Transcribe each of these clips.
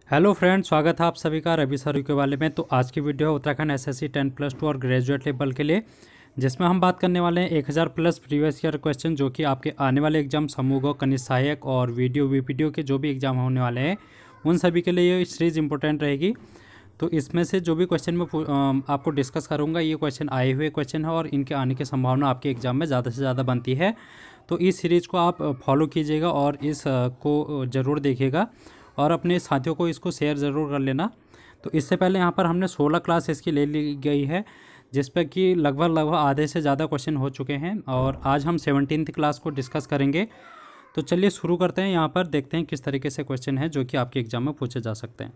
Hello friends, स्वागत है आप सभी का रवि सर के वाले में। तो आज की वीडियो है उत्तराखंड एसएससी 10+2 और ग्रेजुएट लेवल के लिए, जिसमें हम बात करने वाले हैं 1000 प्लस प्रीवियस ईयर क्वेश्चन जो कि आपके आने वाले एग्जाम समूह कनिष्ठ सहायक और वीडियो वीपीडीओ के जो भी एग्जाम होने वाले हैं उन सभी के लिए ये सीरीज़ इंपॉर्टेंट रहेगी। तो इसमें से जो भी क्वेश्चन मैं आपको डिस्कस करूँगा, ये क्वेश्चन आए हुए क्वेश्चन है और इनके आने की संभावना आपके एग्जाम में ज़्यादा से ज़्यादा बनती है। तो इस सीरीज़ को आप फॉलो कीजिएगा और इस को ज़रूर देखिएगा और अपने साथियों को इसको शेयर ज़रूर कर लेना। तो इससे पहले यहाँ पर हमने 16 क्लास इसकी ले ली गई है, जिस पर कि लगभग आधे से ज़्यादा क्वेश्चन हो चुके हैं और आज हम 17th क्लास को डिस्कस करेंगे। तो चलिए शुरू करते हैं। यहाँ पर देखते हैं किस तरीके से क्वेश्चन है जो कि आपके एग्जाम में पूछे जा सकते हैं।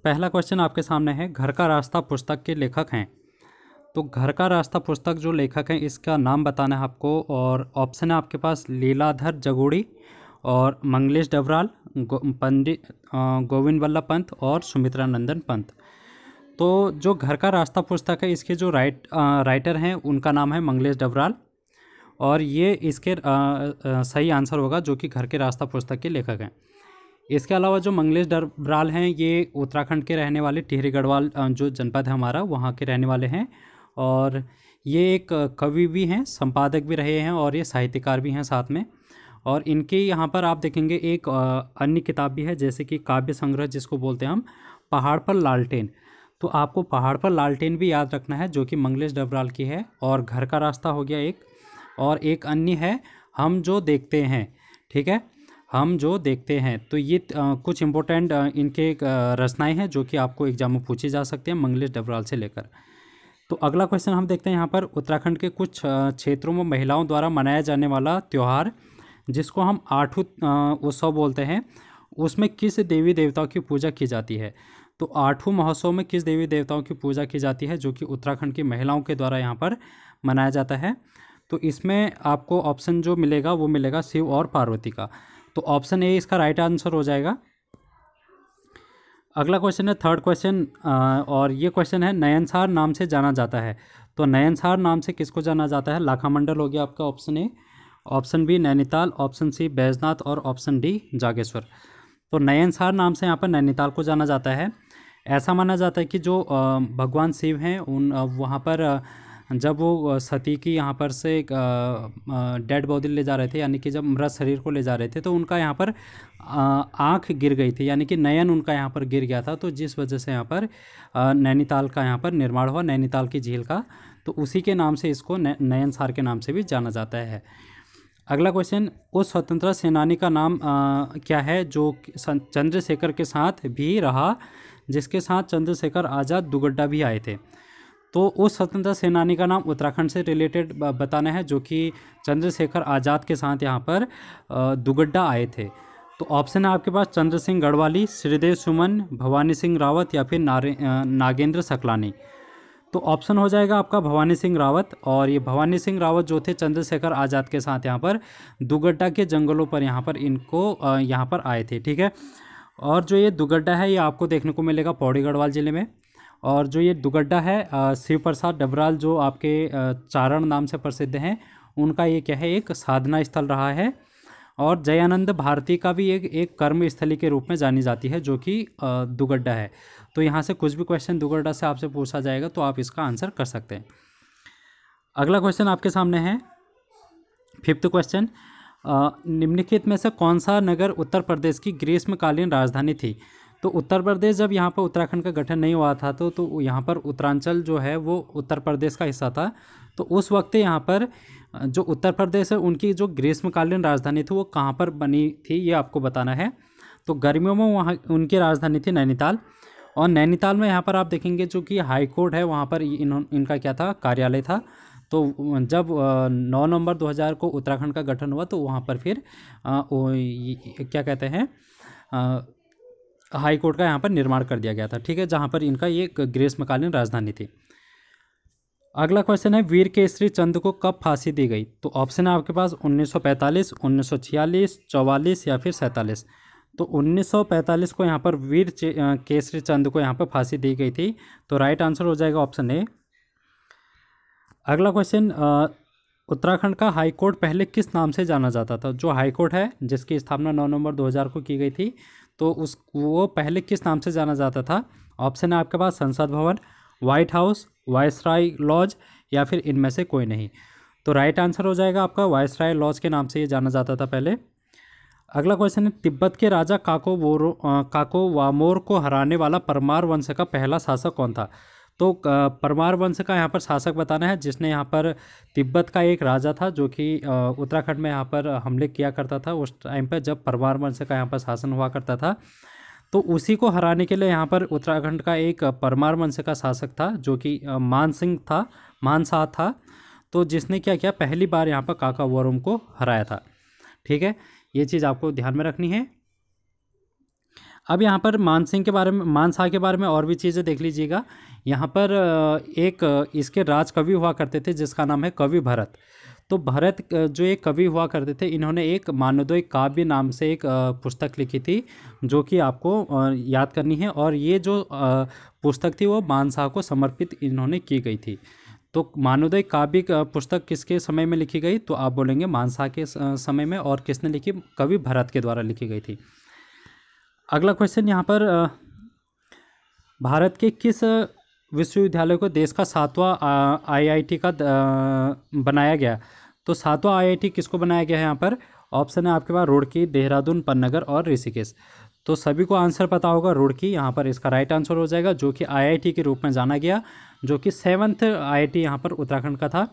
पहला क्वेश्चन आपके सामने है, घर का रास्ता पुस्तक के लेखक हैं। तो घर का रास्ता पुस्तक जो लेखक हैं इसका नाम बताना है आपको, और ऑप्शन है आपके पास लीलाधर जगोड़ी और मंगलेश डबराल, पंडित गोविंद वल्लभ पंत और सुमित्रा नंदन पंत। तो जो घर का रास्ता पुस्तक है इसके जो राइटर हैं उनका नाम है मंगलेश डबराल, और ये इसके सही आंसर होगा जो कि घर के रास्ता पुस्तक के लेखक हैं। इसके अलावा जो मंगलेश डबराल हैं ये उत्तराखंड के रहने वाले, टिहरी गढ़वाल जो जनपद है हमारा, वहाँ के रहने वाले हैं, और ये एक कवि भी हैं, संपादक भी रहे हैं और ये साहित्यकार भी हैं साथ में। और इनके यहाँ पर आप देखेंगे एक अन्य किताब भी है, जैसे कि काव्य संग्रह जिसको बोलते हैं हम, पहाड़ पर लालटेन। तो आपको पहाड़ पर लालटेन भी याद रखना है जो कि मंगलेश डबराल की है, और घर का रास्ता हो गया एक, और एक अन्य है हम जो देखते हैं। ठीक है, हम जो देखते हैं। तो ये कुछ इम्पोर्टेंट इनके रचनाएँ हैं जो कि आपको एग्जाम में पूछी जा सकती हैं मंगलेश डबराल से लेकर। तो अगला क्वेश्चन हम देखते हैं यहाँ पर, उत्तराखंड के कुछ क्षेत्रों में महिलाओं द्वारा मनाया जाने वाला त्यौहार जिसको हम आठू उत्सव बोलते हैं, उसमें किस देवी देवताओं की पूजा की जाती है। तो आठू महोत्सव में किस देवी देवताओं की पूजा की जाती है जो कि उत्तराखंड की महिलाओं के द्वारा यहाँ पर मनाया जाता है। तो इसमें आपको ऑप्शन जो मिलेगा वो मिलेगा शिव और पार्वती का। तो ऑप्शन ए इसका राइट आंसर हो जाएगा। अगला क्वेश्चन है थर्ड क्वेश्चन, और ये क्वेश्चन है, नयनसार नाम से जाना जाता है। तो नयनसार नाम से किसको जाना जाता है। लाखामंडल हो गया आपका option A, option B Nainital, option C Baijnath और ऑप्शन डी जागेश्वर। तो नयनसार नाम से यहाँ पर नैनीताल को जाना जाता है। ऐसा माना जाता है कि जो भगवान शिव हैं उन वहाँ पर जब वो सती की यहाँ पर से एक डेड बॉडी ले जा रहे थे, यानी कि जब मृत शरीर को ले जा रहे थे, तो उनका यहाँ पर आँख गिर गई थी, यानी कि नयन उनका यहाँ पर गिर गया था। तो जिस वजह से यहाँ पर नैनीताल का यहाँ पर निर्माण हुआ, नैनीताल की झील का। तो उसी के नाम से इसको नयनसार के नाम से भी जाना जाता है। अगला क्वेश्चन, उस स्वतंत्रता सेनानी का नाम क्या है जो चंद्रशेखर के साथ भी रहा, जिसके साथ चंद्रशेखर आज़ाद दुगड्डा भी आए थे। तो उस स्वतंत्रता सेनानी का नाम उत्तराखंड से रिलेटेड बताना है जो कि चंद्रशेखर आज़ाद के साथ यहाँ पर दुगड्डा आए थे। तो ऑप्शन है आपके पास चंद्र सिंह गढ़वाली, श्रीदेव सुमन, भवानी सिंह रावत या फिर नागेंद्र सकलानी। तो ऑप्शन हो जाएगा आपका भवानी सिंह रावत, और ये भवानी सिंह रावत जो थे चंद्रशेखर आज़ाद के साथ यहाँ पर दुगड्डा के जंगलों पर यहाँ पर इनको यहाँ पर आए थे। ठीक है, और जो ये दुगड्डा है ये आपको देखने को मिलेगा पौड़ी गढ़वाल ज़िले में। और जो ये दुगड्डा है शिव प्रसाद डबराल जो आपके चारण नाम से प्रसिद्ध हैं, उनका ये क्या है, एक साधना स्थल रहा है। और जयानंद भारती का भी एक कर्म स्थली के रूप में जानी जाती है जो कि दुगड्डा है। तो यहाँ से कुछ भी क्वेश्चन दुगड्डा से आपसे पूछा जाएगा तो आप इसका आंसर कर सकते हैं। अगला क्वेश्चन आपके सामने है, फिफ्थ क्वेश्चन, निम्नलिखित में से कौन सा नगर उत्तर प्रदेश की ग्रीष्मकालीन राजधानी थी। तो उत्तर प्रदेश जब यहाँ पर उत्तराखंड का गठन नहीं हुआ था तो यहाँ पर उत्तरांचल जो है वो उत्तर प्रदेश का हिस्सा था। तो उस वक्त यहाँ पर जो उत्तर प्रदेश है उनकी जो ग्रीष्मकालीन राजधानी थी वो कहाँ पर बनी थी ये आपको बताना है। तो गर्मियों में वहाँ उनकी राजधानी थी नैनीताल, और नैनीताल में यहाँ पर आप देखेंगे जो कि हाई कोर्ट है वहाँ पर इनका क्या था, कार्यालय था। तो जब 9 नवंबर 2000 को उत्तराखंड का गठन हुआ तो वहाँ पर फिर क्या कहते हैं, हाई कोर्ट का यहाँ पर निर्माण कर दिया गया था। ठीक है, जहाँ पर इनका ये ग्रीष्मकालीन राजधानी थी। अगला क्वेश्चन है, वीर केसरी चंद को कब फांसी दी गई। तो ऑप्शन है आपके पास 1945, 1946, 44 या फिर 47। तो 1945 को यहाँ पर वीर केसरी चंद को यहाँ पर फांसी दी गई थी। तो राइट आंसर हो जाएगा ऑप्शन ए। अगला क्वेश्चन, उत्तराखंड का हाई कोर्ट पहले किस नाम से जाना जाता था? जो हाई कोर्ट है जिसकी स्थापना 9 नवंबर 2000 को की गई थी, तो उस वो पहले किस नाम से जाना जाता था? ऑप्शन है आपके पास संसद भवन, वाइट हाउस, वायसराय लॉज या फिर इनमें से कोई नहीं। तो राइट आंसर हो जाएगा आपका वायसराय लॉज के नाम से ये जाना जाता था पहले। अगला क्वेश्चन है, तिब्बत के राजा काको वामोर को हराने वाला परमार वंश का पहला शासक कौन था? तो परमार वंश का यहाँ पर शासक बताना है जिसने यहाँ पर तिब्बत का एक राजा था जो कि उत्तराखंड में यहाँ पर हमले किया करता था उस टाइम पर जब परमार वंश का यहाँ पर शासन हुआ करता था। तो उसी को हराने के लिए यहाँ पर उत्तराखंड का एक परमार वंश का शासक था जो कि मानशाह था। तो जिसने क्या किया, पहली बार यहाँ पर काकावोरुम को हराया था। ठीक है, ये चीज़ आपको ध्यान में रखनी है। अब यहाँ पर मानशाह के बारे में और भी चीज़ें देख लीजिएगा। यहाँ पर एक इसके राज कवि हुआ करते थे जिसका नाम है कवि भरत। तो भरत जो एक कवि हुआ करते थे, इन्होंने एक मानवोदय काव्य नाम से एक पुस्तक लिखी थी जो कि आपको याद करनी है। और ये जो पुस्तक थी वो मानशाह को समर्पित इन्होंने की गई थी। तो मानवोदय काव्य पुस्तक किसके समय में लिखी गई? तो आप बोलेंगे मानशाह के समय में। और किसने लिखी? कवि भरत के द्वारा लिखी गई थी। अगला क्वेश्चन यहाँ पर, भारत के किस विश्वविद्यालय को देश का 7वां IIT का बनाया गया? तो 7वां IIT किसको बनाया गया है यहाँ पर? ऑप्शन है आपके पास रुड़की, देहरादून, पन्नगर और ऋषिकेश। तो सभी को आंसर पता होगा, रुड़की यहाँ पर इसका राइट आंसर हो जाएगा, जो कि IIT के रूप में जाना गया, जो कि 7th IIT यहाँ पर उत्तराखंड का था।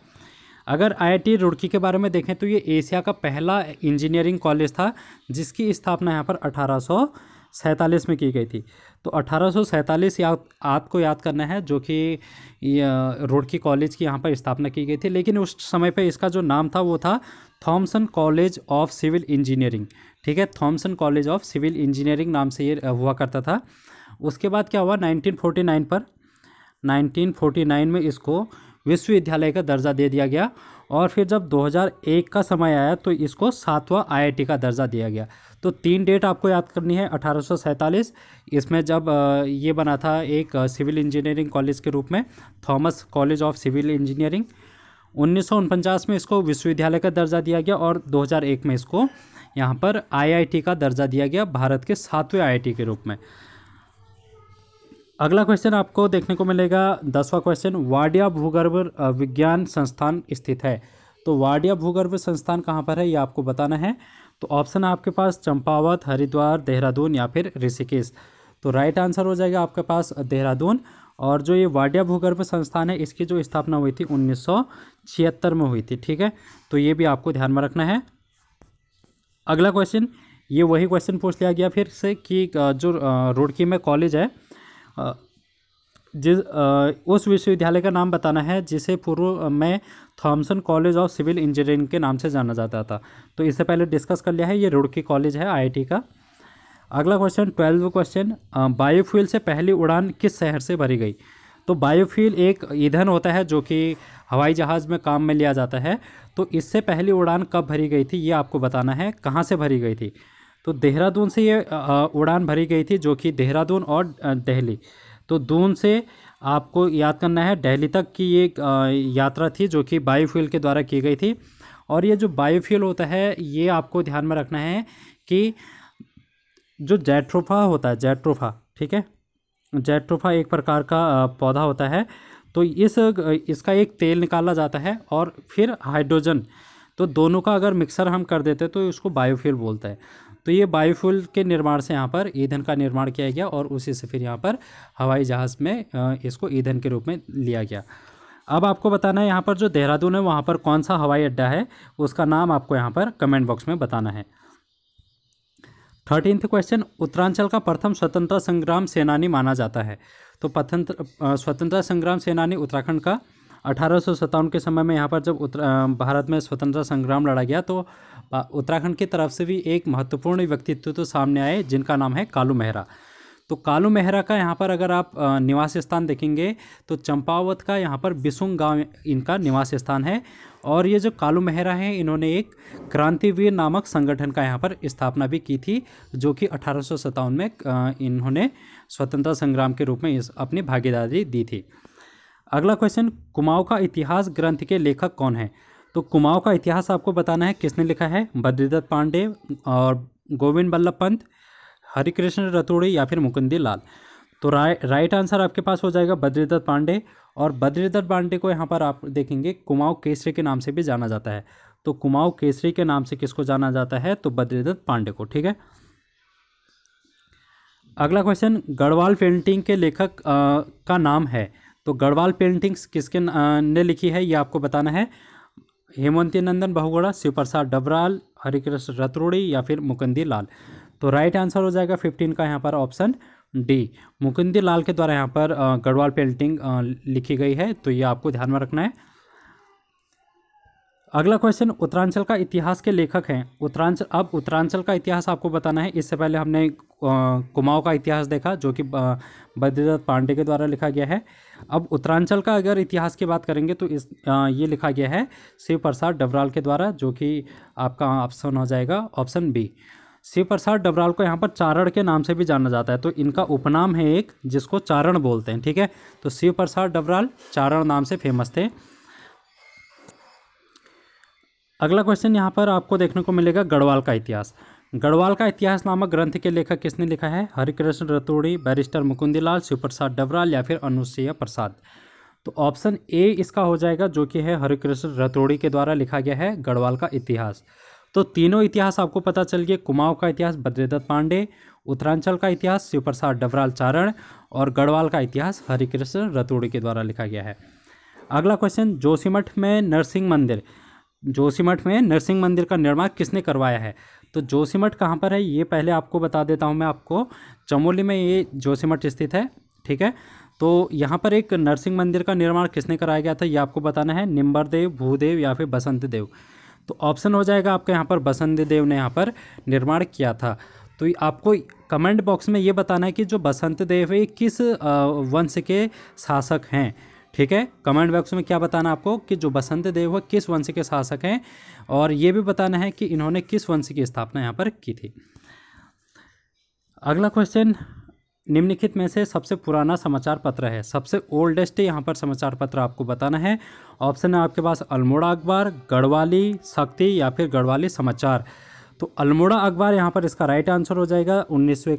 अगर IIT रुड़की के बारे में देखें तो ये एशिया का पहला इंजीनियरिंग कॉलेज था जिसकी स्थापना यहाँ पर 1847 में की गई थी। तो 1847 आपको याद करना है, जो कि रुड़की कॉलेज की यहाँ पर स्थापना की गई थी। लेकिन उस समय पे इसका जो नाम था वो था Thomson College of Civil Engineering. ठीक है, Thomson College of Civil Engineering नाम से ये हुआ करता था। उसके बाद क्या हुआ, 1949 में इसको विश्वविद्यालय का दर्जा दे दिया गया। और फिर जब 2001 का समय आया तो इसको 7वां IIT का दर्जा दिया गया। तो 3 डेट आपको याद करनी है। 1847 इसमें जब ये बना था एक सिविल इंजीनियरिंग कॉलेज के रूप में, Thomas College of Civil Engineering. 1949 में इसको विश्वविद्यालय का दर्जा दिया गया और 2001 में इसको यहाँ पर IIT का दर्जा दिया गया, भारत के 7वें IIT के रूप में। अगला क्वेश्चन आपको देखने को मिलेगा 10वां क्वेश्चन, वाडिया भूगर्भ विज्ञान संस्थान स्थित है। तो वाडिया भूगर्भ संस्थान कहाँ पर है ये आपको बताना है। तो ऑप्शन है आपके पास चंपावत, हरिद्वार, देहरादून या फिर ऋषिकेश। तो राइट आंसर हो जाएगा आपके पास देहरादून। और जो ये वाडिया भूगर्भ संस्थान है इसकी जो स्थापना हुई थी 1976 में हुई थी। ठीक है, तो ये भी आपको ध्यान में रखना है। अगला क्वेश्चन, ये वही क्वेश्चन पूछ लिया गया फिर से कि जो रुड़की में कॉलेज है उस विश्वविद्यालय का नाम बताना है जिसे पूर्व में Thomson College of Civil Engineering के नाम से जाना जाता था। तो इससे पहले डिस्कस कर लिया है, ये रुड़की कॉलेज है IIT का। अगला क्वेश्चन 12वां क्वेश्चन, बायोफ्यूल से पहली उड़ान किस शहर से भरी गई? तो बायोफ्यूल एक ईंधन होता है जो कि हवाई जहाज़ में काम में लिया जाता है। तो इससे पहली उड़ान कब भरी गई थी ये आपको बताना है, कहाँ से भरी गई थी? तो देहरादून से ये उड़ान भरी गई थी, जो कि देहरादून और दिल्ली। तो दून से आपको याद करना है दिल्ली तक की ये यात्रा थी जो कि बायोफ्यूल के द्वारा की गई थी। और ये जो बायोफ्यूल होता है ये आपको ध्यान में रखना है कि जो जैट्रोफा होता है, जैट्रोफा, ठीक है, जैट्रोफा एक प्रकार का पौधा होता है। तो इसका एक तेल निकाला जाता है और फिर हाइड्रोजन, तो दोनों का अगर मिक्सर हम कर देते तो इसको बायोफ्यूल बोलते हैं। तो ये बायोफ्यूल के निर्माण से यहाँ पर ईंधन का निर्माण किया गया और उसी से फिर यहाँ पर हवाई जहाज़ में इसको ईंधन के रूप में लिया गया। अब आपको बताना है यहाँ पर जो देहरादून है वहाँ पर कौन सा हवाई अड्डा है, उसका नाम आपको यहाँ पर कमेंट बॉक्स में बताना है। 13वां क्वेश्चन, उत्तरांचल का प्रथम स्वतंत्रता संग्राम सेनानी माना जाता है। तो स्वतंत्रता संग्राम सेनानी उत्तराखंड का 1857 के समय में यहाँ पर जब भारत में स्वतंत्रता संग्राम लड़ा गया तो उत्तराखंड की तरफ से भी एक महत्वपूर्ण व्यक्तित्व तो सामने आए जिनका नाम है कालू मेहरा। तो कालू मेहरा का यहाँ पर अगर आप निवास स्थान देखेंगे तो चंपावत का यहाँ पर बिसुंग गांव इनका निवास स्थान है। और ये जो कालू मेहरा हैं इन्होंने एक क्रांतिवीर नामक संगठन का यहाँ पर स्थापना भी की थी, जो कि 1857 में इन्होंने स्वतंत्रता संग्राम के रूप में अपनी भागीदारी दी थी। अगला क्वेश्चन, कुमाऊं का इतिहास ग्रंथ के लेखक कौन है? तो कुमाऊं का इतिहास आपको बताना है, किसने लिखा है? बद्रीदत्त पांडे और गोविंद बल्लभ पंत, हरिकृष्ण रतूड़ी या फिर मुकुंदी लाल। तो राइट आंसर आपके पास हो जाएगा बद्रीदत्त पांडे। और बद्रीदत्त पांडे को यहाँ पर आप देखेंगे कुमाऊं केसरी के नाम से भी जाना जाता है। तो कुमाऊं केसरी के नाम से किसको जाना जाता है? तो बद्रीदत्त पांडे को। ठीक है, अगला क्वेश्चन, गढ़वाल पेंटिंग के लेखक का नाम है। तो गढ़वाल पेंटिंग्स किसके ने लिखी है, ये आपको बताना है। हेमवंती नंदन बहुगुणा, शिव प्रसाद डबराल, हरिकृष्ण रतूड़ी या फिर मुकुंदी लाल। तो राइट आंसर हो जाएगा 15 का यहाँ पर ऑप्शन डी, मुकुंदी लाल के द्वारा यहाँ पर गढ़वाल पेंटिंग लिखी गई है। तो ये आपको ध्यान में रखना है। अगला क्वेश्चन, उत्तरांचल का इतिहास के लेखक हैं। अब उत्तरांचल का इतिहास आपको बताना है। इससे पहले हमने कुमाऊं का इतिहास देखा जो कि बद्रीदत्त पांडे के द्वारा लिखा गया है। अब उत्तरांचल का अगर इतिहास की बात करेंगे तो ये लिखा गया है शिव प्रसाद डबराल के द्वारा, जो कि आपका ऑप्शन हो जाएगा ऑप्शन बी। शिव प्रसाद डबराल को यहाँ पर चारण के नाम से भी जाना जाता है। तो इनका उपनाम है एक, जिसको चारण बोलते हैं। ठीक है, तो शिव प्रसाद डबराल चारण नाम से फेमस थे। अगला क्वेश्चन यहाँ पर आपको देखने को मिलेगा गढ़वाल का इतिहास। गढ़वाल का इतिहास नामक ग्रंथ के लेखक किसने लिखा है? हरिकृष्ण रतूड़ी, बैरिस्टर मुकुंदी लाल, शिव प्रसाद डबराल या फिर अनुसुईया प्रसाद। तो ऑप्शन ए इसका हो जाएगा, जो कि है हरिकृष्ण रतूड़ी के द्वारा लिखा गया है गढ़वाल का इतिहास। तो तीनों इतिहास आपको पता चल गए, कुमाऊं का इतिहास बद्रीदत्त पांडे, उत्तरांचल का इतिहास शिव प्रसाद डबराल चारण और गढ़वाल का इतिहास हरिकृष्ण रतूड़ी के द्वारा लिखा गया है। अगला क्वेश्चन, जोशीमठ में नरसिंह मंदिर का निर्माण किसने करवाया है? तो जोशीमठ कहाँ पर है ये पहले आपको बता देता हूँ मैं आपको। चमोली में ये जोशीमठ स्थित है। ठीक है, तो यहाँ पर एक नरसिंह मंदिर का निर्माण किसने कराया गया था, ये आपको बताना है। निम्बरदेव, भूदेव या फिर बसंत देव। तो ऑप्शन हो जाएगा आपके यहाँ पर बसंत देव ने यहाँ पर निर्माण किया था। तो आपको कमेंट बॉक्स में ये बताना है कि जो बसंत देव है किस वंश के शासक हैं। ठीक है, कमेंट बॉक्स में क्या बताना आपको कि जो बसंत देव है किस वंश के शासक हैं, और ये भी बताना है कि इन्होंने किस वंश की स्थापना यहाँ पर की थी। अगला क्वेश्चन, निम्नलिखित में से सबसे पुराना समाचार पत्र है, सबसे ओल्डेस्ट यहाँ पर समाचार पत्र आपको बताना है। ऑप्शन है आपके पास अल्मोड़ा अखबार, गढ़वाली शक्ति या फिर गढ़वाली समाचार। तो अल्मोड़ा अखबार यहाँ पर इसका राइट आंसर हो जाएगा 19वें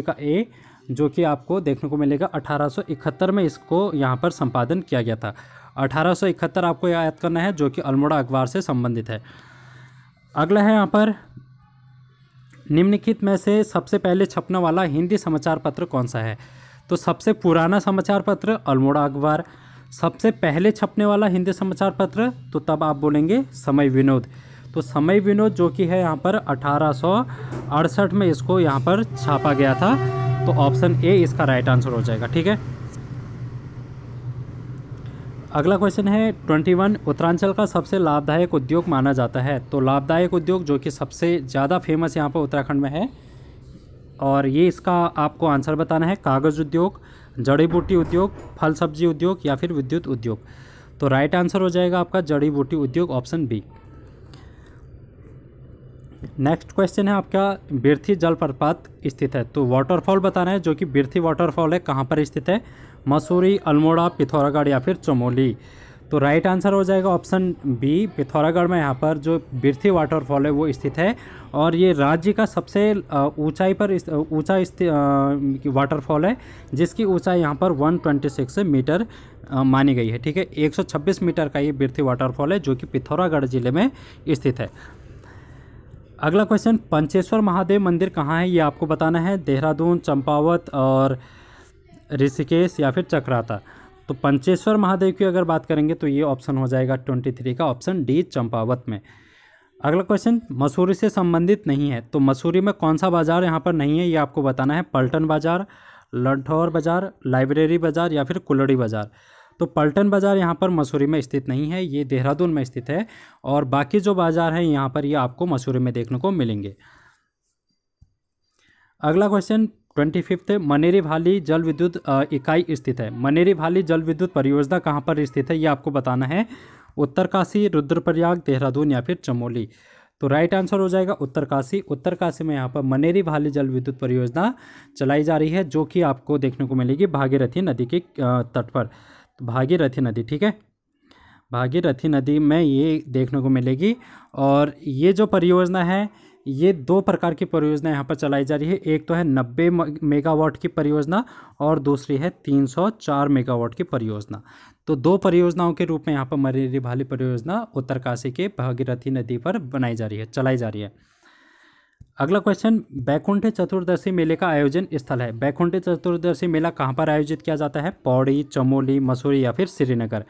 का ए, जो कि आपको देखने को मिलेगा 1871 में इसको यहाँ पर संपादन किया गया था। 1871 आपको याद करना है, जो कि अल्मोड़ा अखबार से संबंधित है। अगला है यहाँ पर, निम्नलिखित में से सबसे पहले छपने वाला हिंदी समाचार पत्र कौन सा है? तो सबसे पुराना समाचार पत्र अल्मोड़ा अखबार। सबसे पहले छपने वाला हिंदी समाचार पत्र, तो तब आप बोलेंगे समय विनोद। तो समय विनोद जो कि है यहाँ पर 1868 में इसको यहाँ पर छापा गया था। तो ऑप्शन ए इसका राइट आंसर हो जाएगा। ठीक है, अगला क्वेश्चन है 21, उत्तरांचल का सबसे लाभदायक उद्योग माना जाता है। तो लाभदायक उद्योग जो कि सबसे ज़्यादा फेमस यहाँ पर उत्तराखंड में है, और ये इसका आपको आंसर बताना है। कागज़ उद्योग, जड़ी बूटी उद्योग, फल सब्जी उद्योग या फिर विद्युत उद्योग। तो राइट आंसर हो जाएगा आपका जड़ी बूटी उद्योग, ऑप्शन बी। नेक्स्ट क्वेश्चन है आपका, बिरथी जलप्रपात स्थित है। तो वाटरफॉल बताना है, जो कि बिरथी वाटरफॉल है कहाँ पर स्थित है? मसूरी, अल्मोड़ा, पिथौरागढ़ या फिर चमोली। तो राइट आंसर हो जाएगा ऑप्शन बी, पिथौरागढ़ में यहाँ पर जो बिरथी वाटरफॉल है वो स्थित है। और ये राज्य का सबसे ऊंचाई पर ऊंचा वाटरफॉल है, जिसकी ऊंचाई यहाँ पर 126 मीटर मानी गई है। ठीक है, 126 मीटर का ये बिरथी वाटरफॉल है, जो कि पिथौरागढ़ जिले में स्थित है। अगला क्वेश्चन, पंचेश्वर महादेव मंदिर कहाँ है, ये आपको बताना है। देहरादून, चंपावत और ऋषिकेश या फिर चक्राता। तो पंचेश्वर महादेव की अगर बात करेंगे तो ये ऑप्शन हो जाएगा 23 का ऑप्शन डी, चंपावत में। अगला क्वेश्चन, मसूरी से संबंधित नहीं है। तो मसूरी में कौन सा बाजार यहाँ पर नहीं है, ये आपको बताना है। पलटन बाजार, लंढौर बाजार, लाइब्रेरी बाजार या फिर कुलड़ी बाजार। तो पलटन बाज़ार यहाँ पर मसूरी में स्थित नहीं है, ये देहरादून में स्थित है। और बाकी जो बाज़ार हैं यहाँ पर ये आपको मसूरी में देखने को मिलेंगे। अगला क्वेश्चन 25, मनेरी भाली जल विद्युत इकाई स्थित है। मनेरी भाली जल विद्युत परियोजना कहाँ पर स्थित है, ये आपको बताना है। उत्तरकाशी, रुद्रप्रयाग, देहरादून या फिर चमोली। तो राइट आंसर हो जाएगा उत्तरकाशी। उत्तरकाशी में यहाँ पर मनेरी भाली जल विद्युत परियोजना चलाई जा रही है, जो कि आपको देखने को मिलेगी भागीरथी नदी के तट पर। भागीरथी नदी, ठीक है, भागीरथी नदी में ये देखने को मिलेगी। और ये जो परियोजना है, ये दो प्रकार की परियोजना यहाँ पर चलाई जा रही है। एक तो है 90 मेगावाट की परियोजना और दूसरी है 304 मेगावाट की परियोजना। तो दो परियोजनाओं के रूप में यहाँ पर मरीरी भाली परियोजना उत्तरकाशी के भागीरथी नदी पर बनाई जा रही है, चलाई जा रही है। अगला क्वेश्चन, बैकुंठ चतुर्दशी मेले का आयोजन स्थल है। बैकुंठ चतुर्दशी मेला कहाँ पर आयोजित किया जाता है? पौड़ी, चमोली, मसूरी या फिर श्रीनगर।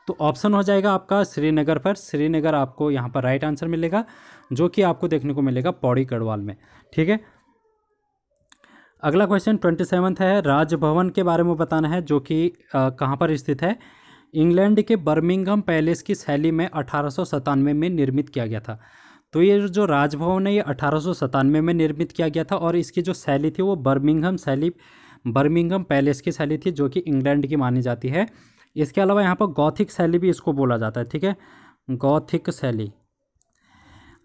तो ऑप्शन हो जाएगा आपका श्रीनगर पर। श्रीनगर आपको यहाँ पर राइट आंसर मिलेगा, जो कि आपको देखने को मिलेगा पौड़ी गढ़वाल में। ठीक है। अगला क्वेश्चन 27 है, राजभवन के बारे में बताना है, जो कि कहाँ पर स्थित है? इंग्लैंड के बर्मिंघम पैलेस की शैली में 1897 में निर्मित किया गया था। तो ये जो राजभवन है ये 1897 में निर्मित किया गया था और इसकी जो शैली थी वो बर्मिंघम पैलेस की शैली थी, जो कि इंग्लैंड की मानी जाती है। इसके अलावा यहाँ पर गॉथिक शैली भी इसको बोला जाता है। ठीक है, गॉथिक शैली।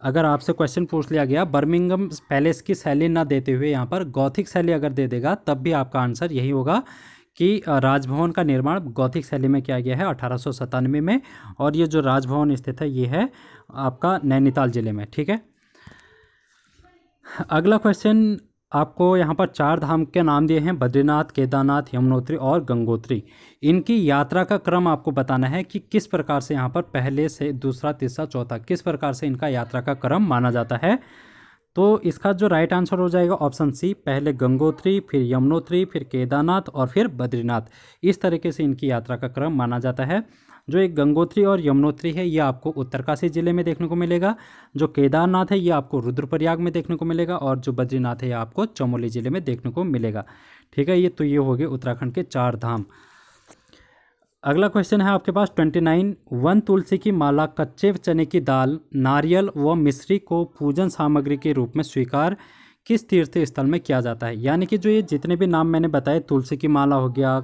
अगर आपसे क्वेश्चन पूछ लिया गया बर्मिंघम पैलेस की शैली ना देते हुए यहाँ पर गॉथिक शैली अगर दे देगा, तब भी आपका आंसर यही होगा कि राजभवन का निर्माण गॉथिक शैली में किया गया है 1897 में। और ये जो राजभवन स्थित है ये है आपका नैनीताल जिले में। ठीक है। अगला क्वेश्चन, आपको यहाँ पर 4 धाम के नाम दिए हैं, बद्रीनाथ, केदारनाथ, यमुनोत्री और गंगोत्री। इनकी यात्रा का क्रम आपको बताना है कि किस प्रकार से यहाँ पर पहले से दूसरा, तीसरा, चौथा, किस प्रकार से इनका यात्रा का क्रम माना जाता है। तो इसका जो राइट आंसर हो जाएगा ऑप्शन सी, पहले गंगोत्री, फिर यमुनोत्री, फिर केदारनाथ और फिर बद्रीनाथ। इस तरीके से इनकी यात्रा का क्रम माना जाता है। जो एक गंगोत्री और यमुनोत्री है ये आपको उत्तरकाशी जिले में देखने को मिलेगा। जो केदारनाथ है ये आपको रुद्रप्रयाग में देखने को मिलेगा और जो बद्रीनाथ है ये आपको चमोली जिले में देखने को मिलेगा। ठीक है, ये हो गए उत्तराखंड के 4 धाम। अगला क्वेश्चन है आपके पास 29, वन तुलसी की माला, कच्चे चने की दाल, नारियल व मिश्री को पूजन सामग्री के रूप में स्वीकार किस तीर्थ स्थल में किया जाता है। यानी कि जो ये जितने भी नाम मैंने बताए, तुलसी की माला हो गया,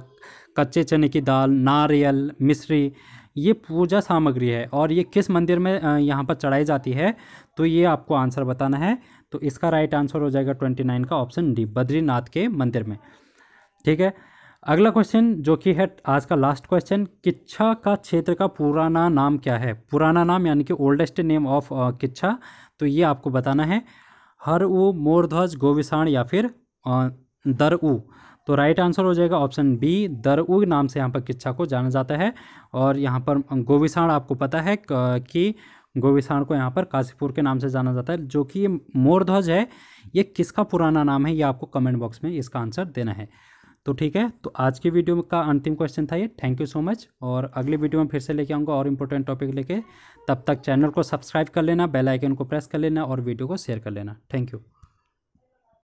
कच्चे चने की दाल, नारियल, मिश्री, ये पूजा सामग्री है और ये किस मंदिर में यहाँ पर चढ़ाई जाती है, तो ये आपको आंसर बताना है। तो इसका राइट आंसर हो जाएगा 29 का ऑप्शन डी, बद्रीनाथ के मंदिर में। ठीक है। अगला क्वेश्चन जो कि है आज का लास्ट क्वेश्चन, किच्छा का क्षेत्र का पुराना नाम क्या है? पुराना नाम यानी कि ओल्डेस्ट नेम ऑफ किच्छा, तो ये आपको बताना है। हरऊ, मोरध्वज, गोविसाण या फिर दरऊ। तो राइट आंसर हो जाएगा ऑप्शन बी, दरऊ नाम से यहाँ पर किच्छा को जाना जाता है। और यहाँ पर गोविसाण आपको पता है कि गोविसाण को यहाँ पर काशीपुर के नाम से जाना जाता है। जो कि ये मोरध्वज है, ये किसका पुराना नाम है, ये आपको कमेंट बॉक्स में इसका आंसर देना है। तो ठीक है, तो आज की वीडियो का अंतिम क्वेश्चन था ये। थैंक यू सो मच, और अगली वीडियो में फिर से लेके आऊँगा और इम्पोर्टेंट टॉपिक लेके। तब तक चैनल को सब्सक्राइब कर लेना, बेल आइकन को प्रेस कर लेना और वीडियो को शेयर कर लेना। Thank you.